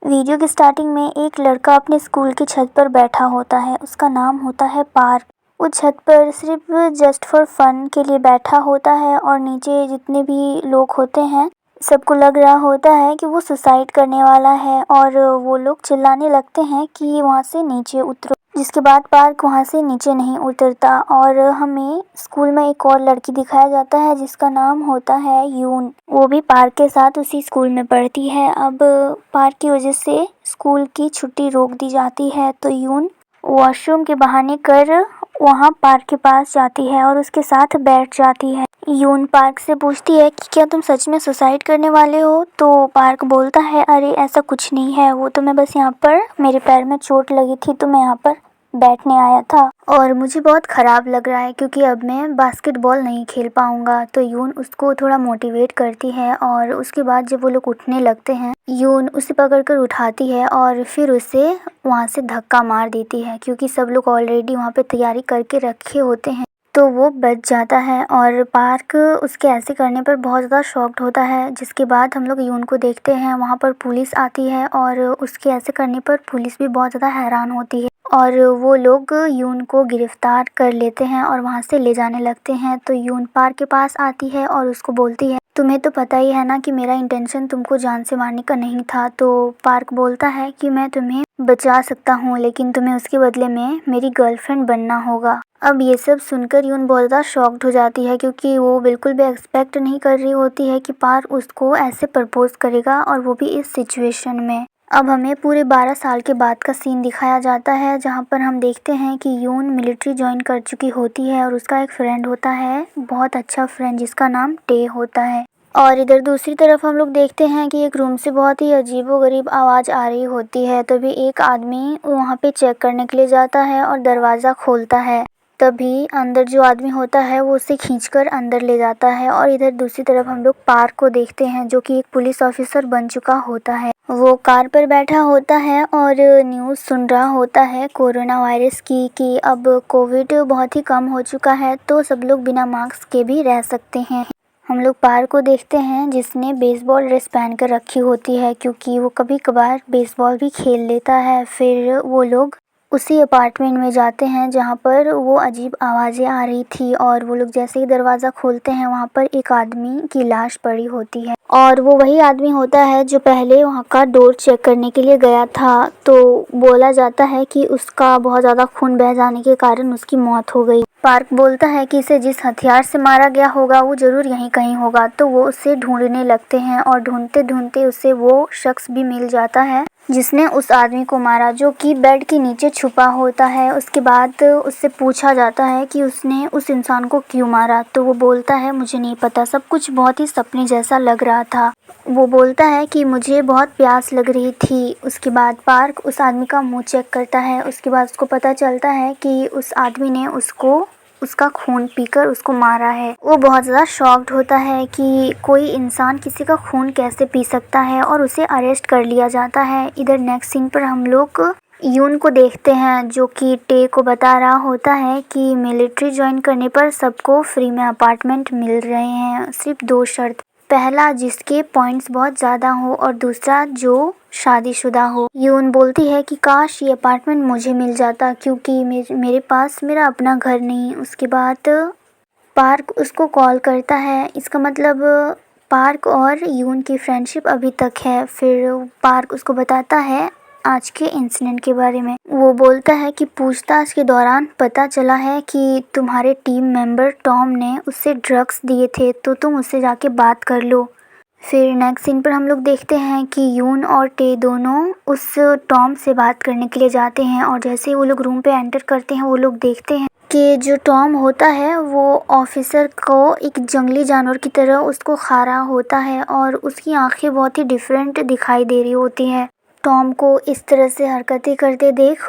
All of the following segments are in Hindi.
वीडियो की स्टार्टिंग में एक लड़का अपने स्कूल की छत पर बैठा होता है। उसका नाम होता है पार्क। वो छत पर सिर्फ जस्ट फॉर फन के लिए बैठा होता है और नीचे जितने भी लोग होते हैं सबको लग रहा होता है कि वो सुसाइड करने वाला है और वो लोग चिल्लाने लगते हैं कि वहाँ से नीचे उतरो। जिसके बाद पार्क वहाँ से नीचे नहीं उतरता और हमें स्कूल में एक और लड़की दिखाया जाता है जिसका नाम होता है यून। वो भी पार्क के साथ उसी स्कूल में पढ़ती है। अब पार्क की वजह से स्कूल की छुट्टी रोक दी जाती है तो यून वॉशरूम के बहाने कर वहाँ पार्क के पास जाती है और उसके साथ बैठ जाती है। यून पार्क से पूछती है कि क्या तुम सच में सुसाइड करने वाले हो? तो पार्क बोलता है अरे ऐसा कुछ नहीं है, वो तो मैं बस यहाँ पर मेरे पैर में चोट लगी थी तो मैं यहाँ पर बैठने आया था और मुझे बहुत ख़राब लग रहा है क्योंकि अब मैं बास्केटबॉल नहीं खेल पाऊँगा। तो यून उसको थोड़ा मोटिवेट करती है और उसके बाद जब वो लोग उठने लगते हैं यून उसे पकड़कर उठाती है और फिर उसे वहाँ से धक्का मार देती है क्योंकि सब लोग ऑलरेडी वहाँ पे तैयारी करके रखे होते हैं तो वो बच जाता है। और पार्क उसके ऐसे करने पर बहुत ज़्यादा शॉक्ड होता है। जिसके बाद हम लोग यून को देखते हैं, वहाँ पर पुलिस आती है और उसके ऐसे करने पर पुलिस भी बहुत ज़्यादा हैरान होती है और वो लोग यून को गिरफ्तार कर लेते हैं और वहाँ से ले जाने लगते हैं। तो यून पार्क के पास आती है और उसको बोलती है तुम्हें तो पता ही है ना कि मेरा इंटेंशन तुमको जान से मारने का नहीं था। तो पार्क बोलता है कि मैं तुम्हें बचा सकता हूँ लेकिन तुम्हें उसके बदले में मेरी गर्लफ्रेंड बनना होगा। अब ये सब सुनकर यून बहुत ज़्यादा शॉक्ड हो जाती है क्योंकि वो बिल्कुल भी एक्सपेक्ट नहीं कर रही होती है कि पार्क उसको ऐसे प्रपोज करेगा और वो भी इस सिचुएशन में। अब हमें पूरे 12 साल के बाद का सीन दिखाया जाता है जहाँ पर हम देखते हैं कि यून मिलिट्री ज्वाइन कर चुकी होती है और उसका एक फ्रेंड होता है, बहुत अच्छा फ्रेंड जिसका नाम टे होता है। और इधर दूसरी तरफ हम लोग देखते हैं कि एक रूम से बहुत ही अजीबोगरीब आवाज़ आ रही होती है। तभी एक आदमी वहाँ पे चेक करने के लिए जाता है और दरवाज़ा खोलता है। तभी अंदर जो आदमी होता है वो उसे खींचकर अंदर ले जाता है। और इधर दूसरी तरफ हम लोग पार्क को देखते हैं जो कि एक पुलिस ऑफिसर बन चुका होता है। वो कार पर बैठा होता है और न्यूज़ सुन रहा होता है कोरोना वायरस की कि अब कोविड बहुत ही कम हो चुका है तो सब लोग बिना मास्क के भी रह सकते हैं। हम लोग पार्क को देखते हैं जिसने बेसबॉल ड्रेस पहन कर रखी होती है क्योंकि वो कभी कभार बेसबॉल भी खेल लेता है। फिर वो लोग उसी अपार्टमेंट में जाते हैं जहाँ पर वो अजीब आवाज़ें आ रही थी और वो लोग जैसे ही दरवाज़ा खोलते हैं वहाँ पर एक आदमी की लाश पड़ी होती है और वो वही आदमी होता है जो पहले वहाँ का डोर चेक करने के लिए गया था। तो बोला जाता है कि उसका बहुत ज़्यादा खून बह जाने के कारण उसकी मौत हो गई। पार्क बोलता है कि इसे जिस हथियार से मारा गया होगा वो ज़रूर यहीं कहीं होगा। तो वो उसे ढूंढने लगते हैं और ढूंढते ढूंढते उसे वो शख्स भी मिल जाता है जिसने उस आदमी को मारा, जो कि बेड के नीचे छुपा होता है। उसके बाद उससे पूछा जाता है कि उसने उस इंसान को क्यों मारा। तो वो बोलता है मुझे नहीं पता, सब कुछ बहुत ही सपने जैसा लग रहा था। वो बोलता है कि मुझे बहुत प्यास लग रही थी। उसके बाद पार्क उस आदमी का मुंह चेक करता है। उसके बाद उसको पता चलता है कि उस आदमी ने उसका खून पीकर उसको मारा है। वो बहुत ज़्यादा शॉक्ड होता है कि कोई इंसान किसी का खून कैसे पी सकता है और उसे अरेस्ट कर लिया जाता है। इधर नेक्स्ट सीन पर हम लोग यून को देखते हैं जो कि टे को बता रहा होता है कि मिलिट्री ज्वाइन करने पर सबको फ्री में अपार्टमेंट मिल रहे हैं, सिर्फ 2 शर्त। पहला जिसके पॉइंट्स बहुत ज़्यादा हो और दूसरा जो शादीशुदा हो। यून बोलती है कि काश ये अपार्टमेंट मुझे मिल जाता क्योंकि मेरे पास मेरा अपना घर नहीं। उसके बाद पार्क उसको कॉल करता है। इसका मतलब पार्क और यून की फ्रेंडशिप अभी तक है। फिर पार्क उसको बताता है आज के इंसिडेंट के बारे में। वो बोलता है कि पूछताछ के दौरान पता चला है कि तुम्हारे टीम मेंबर टॉम ने उससे ड्रग्स दिए थे तो तुम उससे जाके बात कर लो। फिर नेक्स्ट सीन पर हम लोग देखते हैं कि यून और टे दोनों उस टॉम से बात करने के लिए जाते हैं और जैसे ही वो लोग रूम पे एंटर करते हैं वो लोग देखते हैं कि जो टॉम होता है वो ऑफिसर को एक जंगली जानवर की तरह उसको खा रहा होता है और उसकी आंखें बहुत ही डिफरेंट दिखाई दे रही होती हैं। टॉम को इस तरह से हरकतें करते देख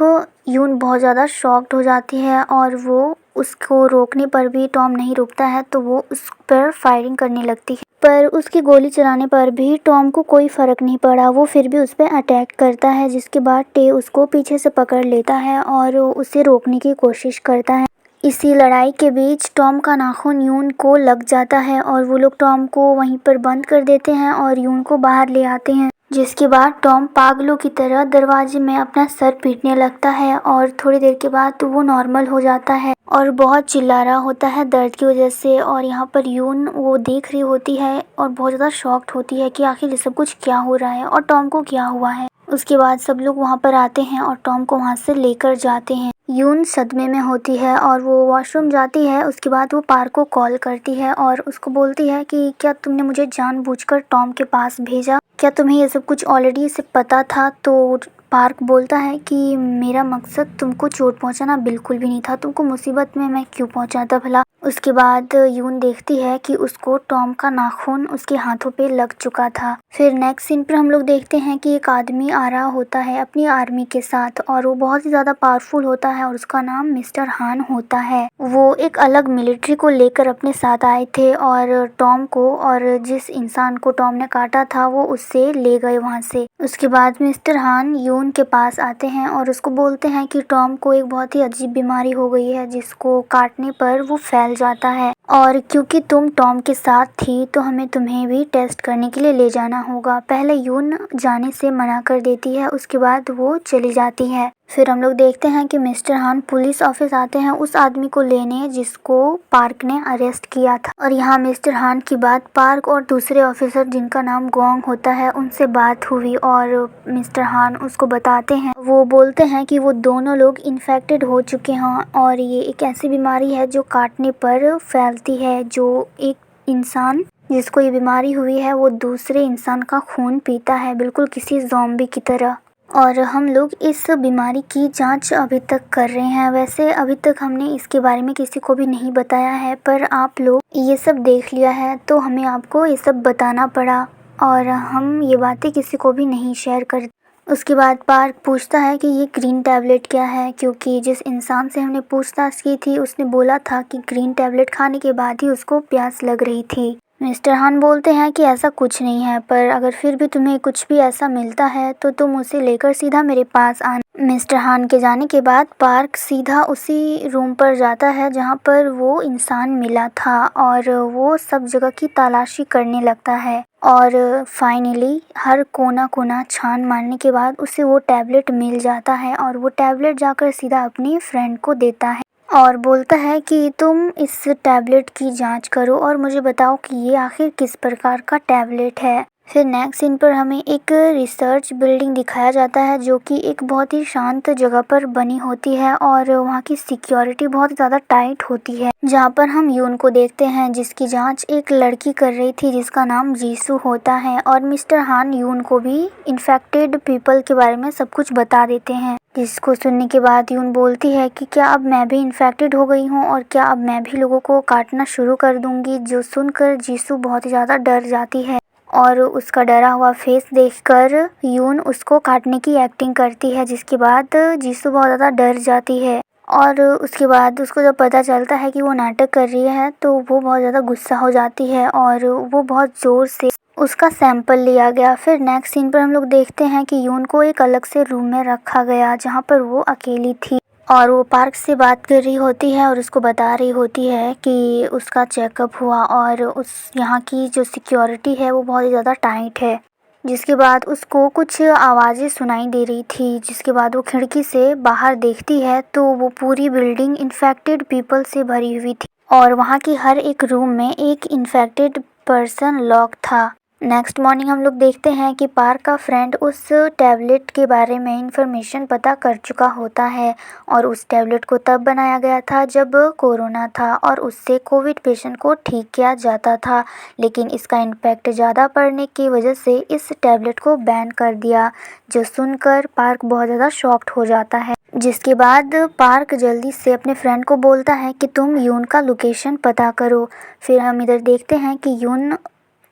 यून बहुत ज़्यादा शॉक्ड हो जाती है और वो उसको रोकने पर भी टॉम नहीं रुकता है तो वो उस पर फायरिंग करने लगती है। पर उसकी गोली चलाने पर भी टॉम को कोई फ़र्क नहीं पड़ा, वो फिर भी उस पर अटैक करता है। जिसके बाद टे उसको पीछे से पकड़ लेता है और उसे रोकने की कोशिश करता है। इसी लड़ाई के बीच टॉम का नाखून यून को लग जाता है और वो लोग टॉम को वहीं पर बंद कर देते हैं और यून को बाहर ले आते हैं। जिसके बाद टॉम पागलों की तरह दरवाजे में अपना सर पीटने लगता है और थोड़ी देर के बाद तो वो नॉर्मल हो जाता है और बहुत चिल्ला रहा होता है दर्द की वजह से। और यहाँ पर यून वो देख रही होती है और बहुत ज़्यादा शॉक्ड होती है कि आखिर ये सब कुछ क्या हो रहा है और टॉम को क्या हुआ है। उसके बाद सब लोग वहाँ पर आते हैं और टॉम को वहाँ से लेकर जाते हैं। यून सदमे में होती है और वो वॉशरूम जाती है। उसके बाद वो पार्क को कॉल करती है और उसको बोलती है कि क्या तुमने मुझे जानबूझकर टॉम के पास भेजा, क्या तुम्हें ये सब कुछ ऑलरेडी से पता था। तो पार्क बोलता है कि मेरा मकसद तुमको चोट पहुंचाना बिल्कुल भी नहीं था, तुमको मुसीबत में मैं क्यों पहुंचाता भला। उसके बाद यून देखती है कि उसको टॉम का नाखून उसके हाथों पे लग चुका था। फिर नेक्स्ट सीन पर हम लोग देखते हैं कि एक आदमी आ रहा होता है अपनी आर्मी के साथ और वो बहुत ही ज़्यादा पावरफुल होता है और उसका नाम मिस्टर हान होता है। वो एक अलग मिलिट्री को लेकर अपने साथ आए थे और टॉम को और जिस इंसान को टॉम ने काटा था वो उससे ले गए वहाँ से। उसके बाद मिस्टर हान यून के पास आते हैं और उसको बोलते हैं कि टॉम को एक बहुत ही अजीब बीमारी हो गई है जिसको काटने पर वो फैल जाता है और क्योंकि तुम टॉम के साथ थी तो हमें तुम्हें भी टेस्ट करने के लिए ले जाना होगा। पहले यून जाने से मना कर देती है, उसके बाद वो चली जाती है। फिर हम लोग देखते हैं कि मिस्टर हान पुलिस ऑफिस आते हैं उस आदमी को लेने जिसको पार्क ने अरेस्ट किया था। और यहाँ मिस्टर हान की बात पार्क और दूसरे ऑफिसर जिनका नाम गोंग होता है उनसे बात हुई और मिस्टर हान उसको बताते हैं। वो बोलते हैं कि वो दोनों लोग इन्फेक्टेड हो चुके हैं और ये एक ऐसी बीमारी है जो काटने पर फैलती है। जो एक इंसान जिसको ये बीमारी हुई है वो दूसरे इंसान का खून पीता है, बिल्कुल किसी ज़ॉम्बी की तरह। और हम लोग इस बीमारी की जांच अभी तक कर रहे हैं। वैसे अभी तक हमने इसके बारे में किसी को भी नहीं बताया है, पर आप लोग ये सब देख लिया है तो हमें आपको ये सब बताना पड़ा और हम ये बातें किसी को भी नहीं शेयर कर। उसके बाद पार्क पूछता है कि ये ग्रीन टैबलेट क्या है, क्योंकि जिस इंसान से हमने पूछताछ की थी उसने बोला था कि ग्रीन टैबलेट खाने के बाद ही उसको प्यास लग रही थी। मिस्टर हान बोलते हैं कि ऐसा कुछ नहीं है, पर अगर फिर भी तुम्हें कुछ भी ऐसा मिलता है तो तुम उसे लेकर सीधा मेरे पास आना। मिस्टर हान के जाने के बाद पार्क सीधा उसी रूम पर जाता है जहां पर वो इंसान मिला था और वो सब जगह की तलाशी करने लगता है और फाइनली हर कोना कोना छान मारने के बाद उसे वो टैबलेट मिल जाता है और वो टैबलेट जाकर सीधा अपनी फ्रेंड को देता है और बोलता है कि तुम इस टैबलेट की जांच करो और मुझे बताओ कि ये आखिर किस प्रकार का टैबलेट है। फिर नेक्स्ट सीन पर हमें एक रिसर्च बिल्डिंग दिखाया जाता है जो कि एक बहुत ही शांत जगह पर बनी होती है और वहाँ की सिक्योरिटी बहुत ज़्यादा टाइट होती है। जहाँ पर हम यून को देखते हैं जिसकी जांच एक लड़की कर रही थी जिसका नाम जीसू होता है और मिस्टर हान यून को भी इन्फेक्टेड पीपल के बारे में सब कुछ बता देते हैं। जिसको सुनने के बाद यून बोलती है कि क्या अब मैं भी इन्फेक्टेड हो गई हूँ और क्या अब मैं भी लोगों को काटना शुरू कर दूंगी। जो सुनकर जीसू बहुत ही ज़्यादा डर जाती है और उसका डरा हुआ फेस देखकर यून उसको काटने की एक्टिंग करती है, जिसके बाद जीसू बहुत ज़्यादा डर जाती है। और उसके बाद उसको जब पता चलता है कि वो नाटक कर रही है तो वो बहुत ज़्यादा गुस्सा हो जाती है और वो बहुत ज़ोर से उसका सैंपल लिया गया। फिर नेक्स्ट सीन पर हम लोग देखते हैं कि यून को एक अलग से रूम में रखा गया जहाँ पर वो अकेली थी और वो पार्क से बात कर रही होती है और उसको बता रही होती है कि उसका चेकअप हुआ और उस यहाँ की जो सिक्योरिटी है वो बहुत ही ज़्यादा टाइट है। जिसके बाद उसको कुछ आवाज़ें सुनाई दे रही थी, जिसके बाद वो खिड़की से बाहर देखती है तो वो पूरी बिल्डिंग इन्फेक्टेड पीपल से भरी हुई थी और वहाँ की हर एक रूम में एक इन्फेक्टेड पर्सन लॉक था। नेक्स्ट मॉर्निंग हम लोग देखते हैं कि पार्क का फ्रेंड उस टैबलेट के बारे में इंफॉर्मेशन पता कर चुका होता है और उस टैबलेट को तब बनाया गया था जब कोरोना था और उससे कोविड पेशेंट को ठीक किया जाता था, लेकिन इसका इम्पैक्ट ज़्यादा पड़ने की वजह से इस टैबलेट को बैन कर दिया। जो सुनकर पार्क बहुत ज़्यादा शॉक्ड हो जाता है। जिसके बाद पार्क जल्दी से अपने फ्रेंड को बोलता है कि तुम यून का लोकेशन पता करो। फिर हम इधर देखते हैं कि यून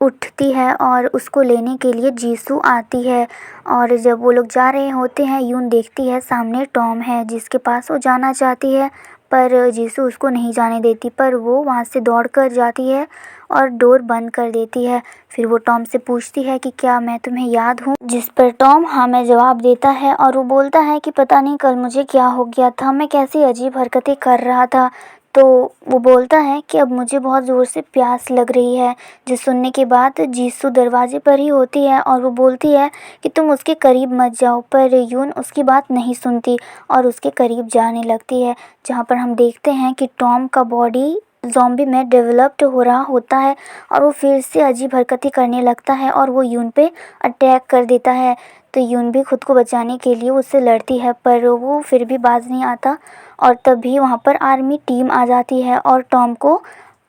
उठती है और उसको लेने के लिए जीसू आती है और जब वो लोग जा रहे होते हैं यून देखती है सामने टॉम है जिसके पास वो जाना चाहती है, पर जीसू उसको नहीं जाने देती, पर वो वहाँ से दौड़ कर जाती है और डोर बंद कर देती है। फिर वो टॉम से पूछती है कि क्या मैं तुम्हें याद हूँ, जिस पर टॉम हाँ में जवाब देता है और वो बोलता है कि पता नहीं कल मुझे क्या हो गया था, मैं कैसी अजीब हरकतें कर रहा था, तो वो बोलता है कि अब मुझे बहुत ज़ोर से प्यास लग रही है। जो सुनने के बाद जीसू दरवाज़े पर ही होती है और वो बोलती है कि तुम उसके करीब मत जाओ, पर यून उसकी बात नहीं सुनती और उसके करीब जाने लगती है। जहाँ पर हम देखते हैं कि टॉम का बॉडी ज़ॉम्बी में डेवलप्ड हो रहा होता है और वो फिर से अजीब हरकतें करने लगता है और वो यून पे अटैक कर देता है। तो यून भी खुद को बचाने के लिए उससे लड़ती है, पर वो फिर भी बाज नहीं आता और तभी वहाँ पर आर्मी टीम आ जाती है और टॉम को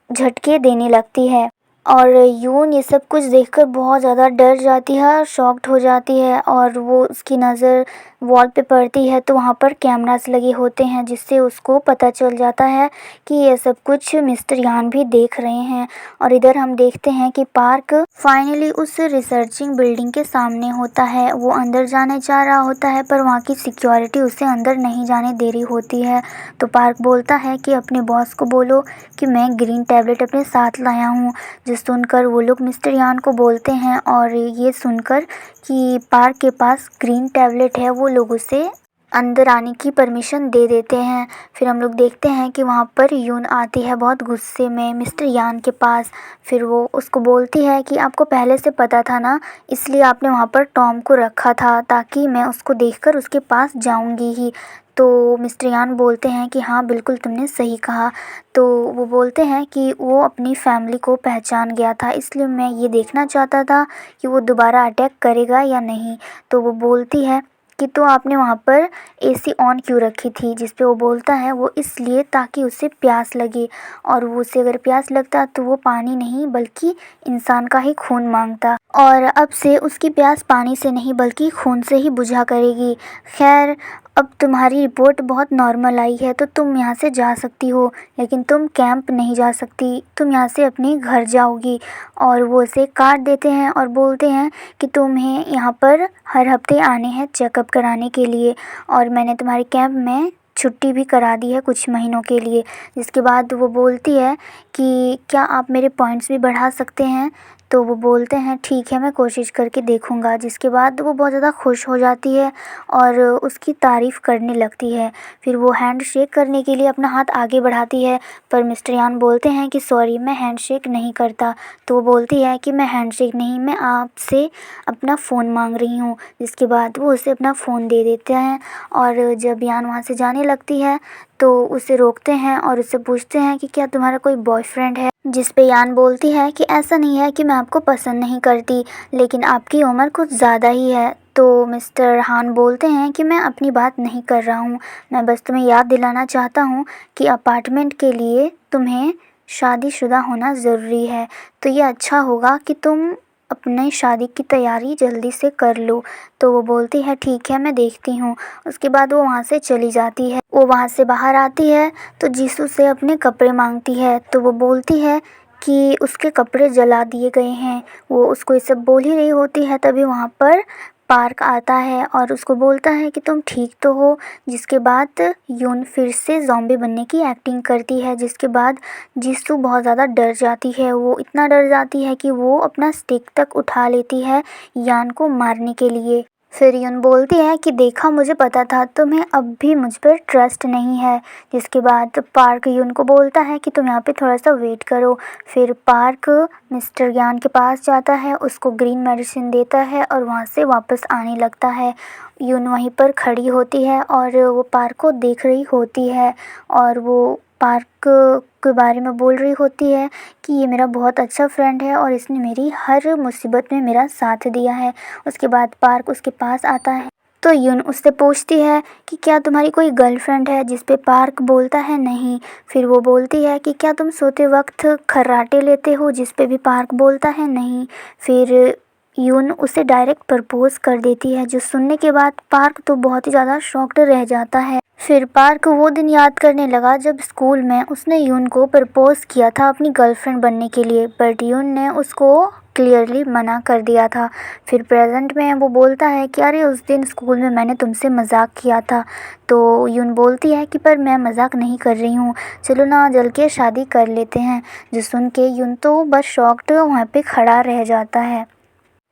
झटके देने लगती है। और यून ये सब कुछ देखकर बहुत ज़्यादा डर जाती है और शॉक्ड हो जाती है और वो उसकी नज़र वॉल पे पड़ती है तो वहाँ पर कैमरास लगे होते हैं, जिससे उसको पता चल जाता है कि ये सब कुछ मिस्टर यान भी देख रहे हैं। और इधर हम देखते हैं कि पार्क फाइनली उस रिसर्चिंग बिल्डिंग के सामने होता है। वो अंदर जाने जा रहा होता है पर वहाँ की सिक्योरिटी उसे अंदर नहीं जाने दे रही होती है। तो पार्क बोलता है कि अपने बॉस को बोलो कि मैं ग्रीन टैबलेट अपने साथ लाया हूँ। जो सुनकर वो लोग मिस्टर यान को बोलते हैं और ये सुनकर कि पार्क के पास ग्रीन टैबलेट है, वो लोग उसे अंदर आने की परमिशन दे देते हैं। फिर हम लोग देखते हैं कि वहाँ पर यून आती है बहुत गुस्से में मिस्टर यान के पास। फिर वो उसको बोलती है कि आपको पहले से पता था ना, इसलिए आपने वहाँ पर टॉम को रखा था ताकि मैं उसको देखकर उसके पास जाऊँगी ही। तो मिस्टर यान बोलते हैं कि हाँ बिल्कुल तुमने सही कहा। तो वो बोलते हैं कि वो अपनी फैमिली को पहचान गया था, इसलिए मैं ये देखना चाहता था कि वो दोबारा अटैक करेगा या नहीं। तो वो बोलती है कि तो आपने वहाँ पर एसी ऑन क्यों रखी थी, जिस पे वो बोलता है वो इसलिए ताकि उसे प्यास लगे और वो उसे अगर प्यास लगता तो वो पानी नहीं बल्कि इंसान का ही खून मांगता और अब से उसकी प्यास पानी से नहीं बल्कि खून से ही बुझा करेगी। खैर अब तुम्हारी रिपोर्ट बहुत नॉर्मल आई है तो तुम यहाँ से जा सकती हो, लेकिन तुम कैंप नहीं जा सकती, तुम यहाँ से अपने घर जाओगी। और वो उसे काट देते हैं और बोलते हैं कि तुम्हें यहाँ पर हर हफ्ते आने हैं चेकअप कराने के लिए और मैंने तुम्हारे कैंप में छुट्टी भी करा दी है कुछ महीनों के लिए। जिसके बाद वो बोलती है कि क्या आप मेरे पॉइंट्स भी बढ़ा सकते हैं। तो वो बोलते हैं ठीक है मैं कोशिश करके देखूँगा। जिसके बाद वो बहुत ज़्यादा खुश हो जाती है और उसकी तारीफ़ करने लगती है। फिर वो हैंड शेक करने के लिए अपना हाथ आगे बढ़ाती है पर मिस्टर यान बोलते हैं कि सॉरी मैं हैंड शेक नहीं करता। तो वो बोलती है कि मैं हैंड शेक नहीं, मैं आपसे अपना फ़ोन मांग रही हूँ। जिसके बाद वो उसे अपना फ़ोन दे देते हैं और जब यान वहाँ से जाने लगती है तो उसे रोकते हैं और उससे पूछते हैं कि क्या तुम्हारा कोई बॉयफ्रेंड है। जिस पे यान बोलती है कि ऐसा नहीं है कि मैं आपको पसंद नहीं करती, लेकिन आपकी उम्र कुछ ज़्यादा ही है। तो मिस्टर हान बोलते हैं कि मैं अपनी बात नहीं कर रहा हूँ, मैं बस तुम्हें याद दिलाना चाहता हूँ कि अपार्टमेंट के लिए तुम्हें शादीशुदा होना ज़रूरी है, तो ये अच्छा होगा कि तुम अपने शादी की तैयारी जल्दी से कर लो। तो वो बोलती है ठीक है मैं देखती हूँ। उसके बाद वो वहाँ से चली जाती है। वो वहाँ से बाहर आती है तो जीसू से अपने कपड़े मांगती है तो वो बोलती है कि उसके कपड़े जला दिए गए हैं। वो उसको ये सब बोल ही रही होती है तभी वहाँ पर पार्क आता है और उसको बोलता है कि तुम ठीक तो हो। जिसके बाद यून फिर से ज़ॉम्बी बनने की एक्टिंग करती है। जिसके बाद जीसू बहुत ज़्यादा डर जाती है, वो इतना डर जाती है कि वो अपना स्टिक तक उठा लेती है यान को मारने के लिए। फिर यून बोलती है कि देखा मुझे पता था तुम्हें अब भी मुझ पर ट्रस्ट नहीं है। जिसके बाद पार्क यून को बोलता है कि तुम यहाँ पे थोड़ा सा वेट करो। फिर पार्क मिस्टर यान के पास जाता है, उसको ग्रीन मेडिसिन देता है और वहाँ से वापस आने लगता है। यून वहीं पर खड़ी होती है और वो पार्क को देख रही होती है और वो पार्क के बारे में बोल रही होती है कि ये मेरा बहुत अच्छा फ्रेंड है और इसने मेरी हर मुसीबत में मेरा साथ दिया है। उसके बाद पार्क उसके पास आता है तो यून उससे पूछती है कि क्या तुम्हारी कोई गर्लफ्रेंड है, जिस पे पार्क बोलता है नहीं। फिर वो बोलती है कि क्या तुम सोते वक्त खर्राटे लेते हो, जिस पे भी पार्क बोलता है नहीं। फिर यून उसे डायरेक्ट प्रपोज कर देती है, जो सुनने के बाद पार्क तो बहुत ही ज़्यादा शॉक्ड रह जाता है। फिर पार्क वो दिन याद करने लगा जब स्कूल में उसने यून को प्रपोज किया था अपनी गर्लफ्रेंड बनने के लिए, बट यून ने उसको क्लियरली मना कर दिया था। फिर प्रेजेंट में वो बोलता है कि अरे उस दिन स्कूल में मैंने तुमसे मजाक किया था। तो यून बोलती है कि पर मैं मजाक नहीं कर रही हूँ, चलो ना जल के शादी कर लेते हैं। जो सुन के यून तो बस शॉक्ड वहाँ पे खड़ा रह जाता है।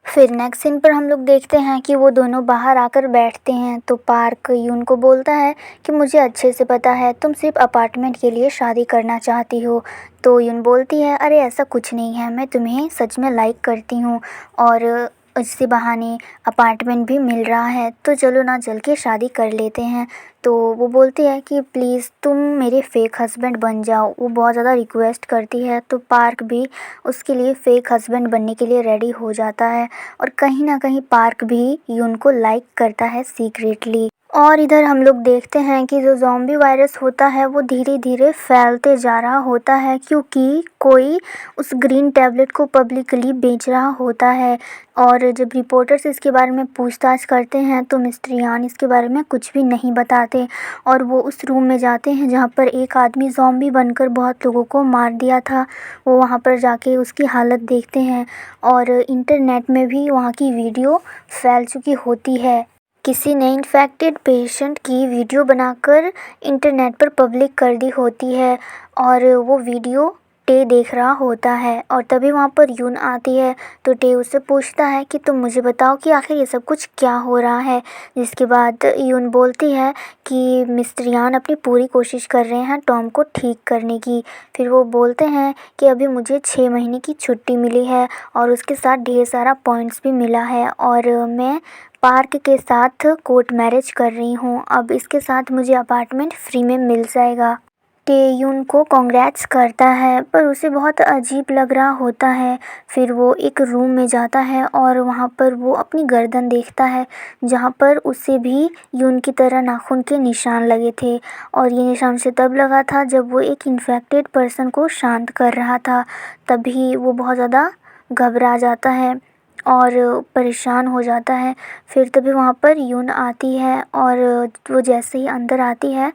फिर नेक्स्ट सीन पर हम लोग देखते हैं कि वो दोनों बाहर आकर बैठते हैं। तो पार्क यून को बोलता है कि मुझे अच्छे से पता है तुम सिर्फ अपार्टमेंट के लिए शादी करना चाहती हो। तो यून बोलती है, अरे ऐसा कुछ नहीं है, मैं तुम्हें सच में लाइक करती हूँ और इसी बहाने अपार्टमेंट भी मिल रहा है, तो चलो ना चल के शादी कर लेते हैं। तो वो बोलती है कि प्लीज़ तुम मेरे फेक हस्बैंड बन जाओ। वो बहुत ज़्यादा रिक्वेस्ट करती है। तो पार्क भी उसके लिए फेक हस्बैंड बनने के लिए रेडी हो जाता है और कहीं ना कहीं पार्क भी यून को लाइक करता है सीक्रेटली। और इधर हम लोग देखते हैं कि जो ज़ॉम्बी वायरस होता है वो धीरे धीरे फैलते जा रहा होता है, क्योंकि कोई उस ग्रीन टैबलेट को पब्लिकली बेच रहा होता है। और जब रिपोर्टर्स इसके बारे में पूछताछ करते हैं तो मिस्टर यान इसके बारे में कुछ भी नहीं बताते और वो उस रूम में जाते हैं जहाँ पर एक आदमी ज़ॉम्बी बनकर बहुत लोगों को मार दिया था। वो वहाँ पर जाके उसकी हालत देखते हैं और इंटरनेट में भी वहाँ की वीडियो फैल चुकी होती है। किसी ने इन्फेक्टेड पेशेंट की वीडियो बनाकर इंटरनेट पर पब्लिक कर दी होती है और वो वीडियो टे देख रहा होता है। और तभी वहाँ पर यून आती है। तो टे उससे पूछता है कि तुम मुझे बताओ कि आखिर ये सब कुछ क्या हो रहा है। जिसके बाद यून बोलती है कि मिस्टर यान अपनी पूरी कोशिश कर रहे हैं टॉम को ठीक करने की। फिर वो बोलते हैं कि अभी मुझे 6 महीने की छुट्टी मिली है और उसके साथ ढेर सारा पॉइंट्स भी मिला है और मैं पार्क के साथ कोर्ट मैरिज कर रही हूँ। अब इसके साथ मुझे अपार्टमेंट फ्री में मिल जाएगा। टेयुन को कॉन्ग्रेट्स करता है पर उसे बहुत अजीब लग रहा होता है। फिर वो एक रूम में जाता है और वहाँ पर वो अपनी गर्दन देखता है जहाँ पर उसे भी यून की तरह नाखून के निशान लगे थे। और ये निशान उसे तब लगा था जब वो एक इन्फेक्टेड पर्सन को शांत कर रहा था। तभी वो बहुत ज़्यादा घबरा जाता है और परेशान हो जाता है। फिर तभी वहाँ पर यून आती है और वो जैसे ही अंदर आती है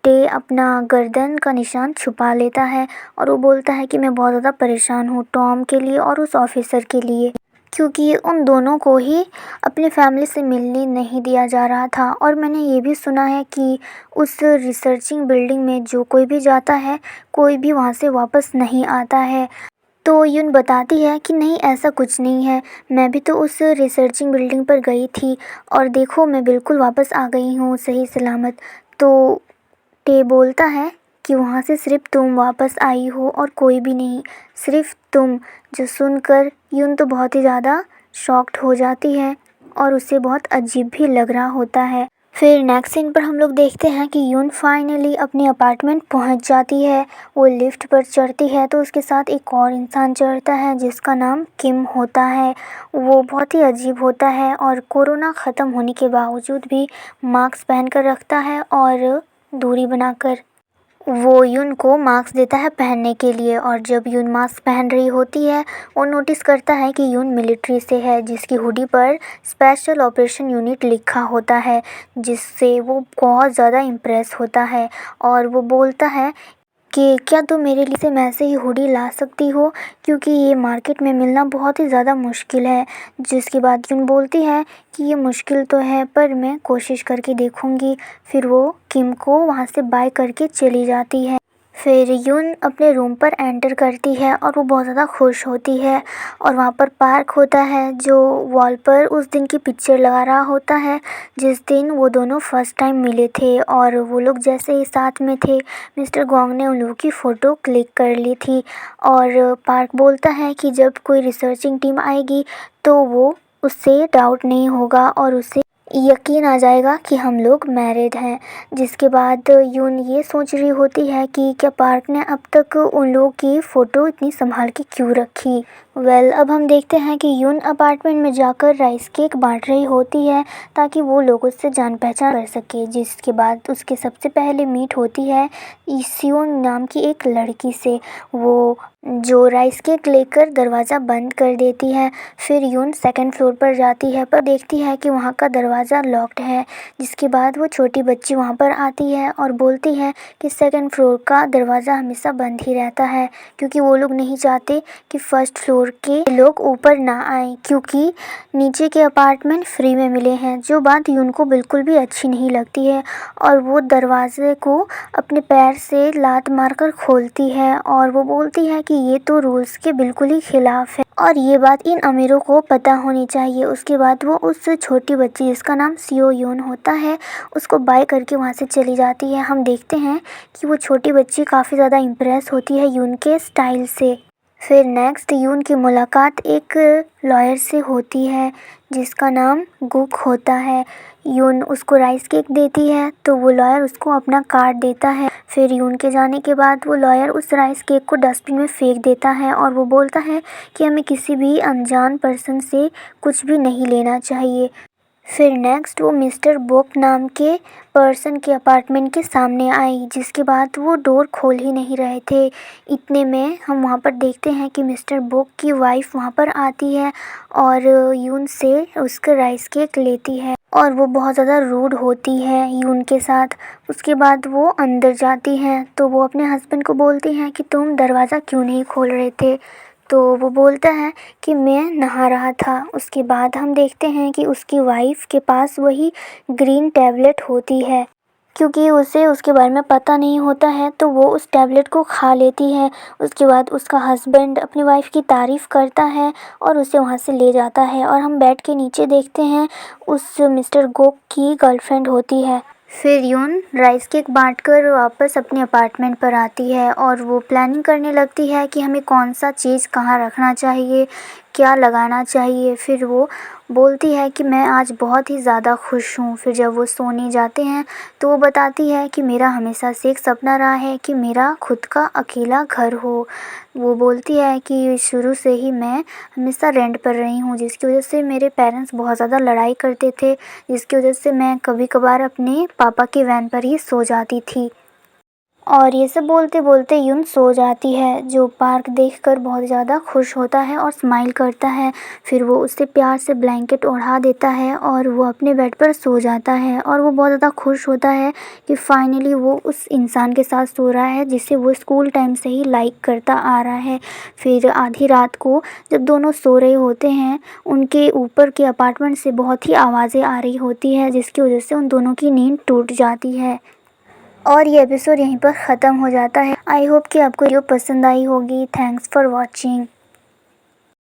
टे अपना गर्दन का निशान छुपा लेता है और वो बोलता है कि मैं बहुत ज़्यादा परेशान हूँ टॉम के लिए और उस ऑफिसर के लिए, क्योंकि उन दोनों को ही अपनी फैमिली से मिलने नहीं दिया जा रहा था। और मैंने ये भी सुना है कि उस रिसर्चिंग बिल्डिंग में जो कोई भी जाता है कोई भी वहाँ से वापस नहीं आता है। तो यून बताती है कि नहीं ऐसा कुछ नहीं है, मैं भी तो उस रिसर्चिंग बिल्डिंग पर गई थी और देखो मैं बिल्कुल वापस आ गई हूँ सही सलामत। तो टे बोलता है कि वहाँ से सिर्फ तुम वापस आई हो और कोई भी नहीं, सिर्फ तुम। जो सुनकर यून तो बहुत ही ज़्यादा शॉक्ड हो जाती है और उसे बहुत अजीब भी लग रहा होता है। फिर नेक्स्ट सीन पर हम लोग देखते हैं कि यून फाइनली अपने अपार्टमेंट पहुंच जाती है। वो लिफ्ट पर चढ़ती है तो उसके साथ एक और इंसान चढ़ता है जिसका नाम किम होता है। वो बहुत ही अजीब होता है और कोरोना ख़त्म होने के बावजूद भी मास्क पहन कर रखता है और दूरी बनाकर वो यून को मास्क देता है पहनने के लिए। और जब यून मास्क पहन रही होती है वो नोटिस करता है कि यून मिलिट्री से है, जिसकी हुडी पर स्पेशल ऑपरेशन यूनिट लिखा होता है, जिससे वो बहुत ज़्यादा इम्प्रेस होता है। और वो बोलता है कि क्या तुम मेरे लिए सेम ऐसे ही हुडी ला सकती हो, क्योंकि ये मार्केट में मिलना बहुत ही ज़्यादा मुश्किल है। जिसके बाद यून बोलती है कि ये मुश्किल तो है पर मैं कोशिश करके देखूँगी। फिर वो किम को वहाँ से बाय करके चली जाती है। फिर यून अपने रूम पर एंटर करती है और वो बहुत ज़्यादा खुश होती है और वहाँ पर पार्क होता है जो वॉल पर उस दिन की पिक्चर लगा रहा होता है जिस दिन वो दोनों फर्स्ट टाइम मिले थे। और वो लोग जैसे ही साथ में थे मिस्टर गोंग ने उन लोगों की फ़ोटो क्लिक कर ली थी। और पार्क बोलता है कि जब कोई रिसर्चिंग टीम आएगी तो वो उससे डाउट नहीं होगा और उसे यकीन आ जाएगा कि हम लोग मैरिड हैं। जिसके बाद यून ये सोच रही होती है कि क्या पार्क ने अब तक उन लोगों की फ़ोटो इतनी संभाल के क्यों रखी। अब हम देखते हैं कि यून अपार्टमेंट में जाकर राइस केक बांट रही होती है ताकि वो लोग उससे जान पहचान कर सके। जिसके बाद उसके सबसे पहले मीट होती है ईसियोन नाम की एक लड़की से, वो जो राइस केक लेकर दरवाज़ा बंद कर देती है। फिर यून सेकंड फ्लोर पर जाती है पर देखती है कि वहाँ का दरवाज़ा लॉक्ड है। जिसके बाद वो छोटी बच्ची वहाँ पर आती है और बोलती है कि सेकंड फ्लोर का दरवाज़ा हमेशा बंद ही रहता है, क्योंकि वो लोग नहीं चाहते कि फर्स्ट फ्लोर के लोग ऊपर ना आए, क्योंकि नीचे के अपार्टमेंट फ्री में मिले हैं। जो बात यून को बिल्कुल भी अच्छी नहीं लगती है और वो दरवाजे को अपने पैर से लात मारकर खोलती है और वो बोलती है कि कि ये तो रूल्स के बिल्कुल ही खिलाफ है और ये बात इन अमीरों को पता होनी चाहिए। उसके बाद वो उस छोटी बच्ची जिसका नाम सियो यून होता है उसको बाय करके वहाँ से चली जाती है। हम देखते हैं कि वो छोटी बच्ची काफ़ी ज़्यादा इम्प्रेस होती है यून के स्टाइल से। फिर नेक्स्ट यून की मुलाकात एक लॉयर से होती है जिसका नाम गुक होता है। यून उसको राइस केक देती है तो वो लॉयर उसको अपना कार्ड देता है। फिर यून के जाने के बाद वो लॉयर उस राइस केक को डस्टबिन में फेंक देता है और वो बोलता है कि हमें किसी भी अनजान पर्सन से कुछ भी नहीं लेना चाहिए। फिर नेक्स्ट वो मिस्टर बोक नाम के पर्सन के अपार्टमेंट के सामने आई जिसके बाद वो डोर खोल ही नहीं रहे थे। इतने में हम वहाँ पर देखते हैं कि मिस्टर बोक की वाइफ वहाँ पर आती है और यून से उसका राइस केक लेती है और वो बहुत ज़्यादा रूड होती है यून के साथ। उसके बाद वो अंदर जाती हैं तो वो अपने हस्बैंड को बोलती हैं कि तुम दरवाज़ा क्यों नहीं खोल रहे थे। तो वो बोलता है कि मैं नहा रहा था। उसके बाद हम देखते हैं कि उसकी वाइफ के पास वही ग्रीन टैबलेट होती है। क्योंकि उसे उसके बारे में पता नहीं होता है तो वो उस टैबलेट को खा लेती है। उसके बाद उसका हस्बैंड अपनी वाइफ की तारीफ़ करता है और उसे वहाँ से ले जाता है और हम बेड के नीचे देखते हैं उस मिस्टर गोक की गर्लफ्रेंड होती है। फिर यून राइस केक बांटकर वापस अपने अपार्टमेंट पर आती है और वो प्लानिंग करने लगती है कि हमें कौन सा चीज़ कहाँ रखना चाहिए, क्या लगाना चाहिए। फिर वो बोलती है कि मैं आज बहुत ही ज़्यादा खुश हूँ। फिर जब वो सोने जाते हैं तो वो बताती है कि मेरा हमेशा से एक सपना रहा है कि मेरा खुद का अकेला घर हो। वो बोलती है कि शुरू से ही मैं हमेशा रेंट पर रही हूँ जिसकी वजह से मेरे पेरेंट्स बहुत ज़्यादा लड़ाई करते थे, जिसकी वजह से मैं कभी कभार अपने पापा की वैन पर ही सो जाती थी। और ये सब बोलते बोलते यून सो जाती है जो पार्क देखकर बहुत ज़्यादा खुश होता है और स्माइल करता है। फिर वो उससे प्यार से ब्लैंकेट ओढ़ा देता है और वो अपने बेड पर सो जाता है और वो बहुत ज़्यादा खुश होता है कि फाइनली वो उस इंसान के साथ सो रहा है जिसे वो स्कूल टाइम से ही लाइक करता आ रहा है। फिर आधी रात को जब दोनों सो रहे होते हैं उनके ऊपर के अपार्टमेंट से बहुत ही आवाज़ें आ रही होती है जिसकी वजह से उन दोनों की नींद टूट जाती है और ये एपिसोड यहीं पर ख़त्म हो जाता है। आई होप कि आपको वीडियो पसंद आई होगी। Thanks for watching.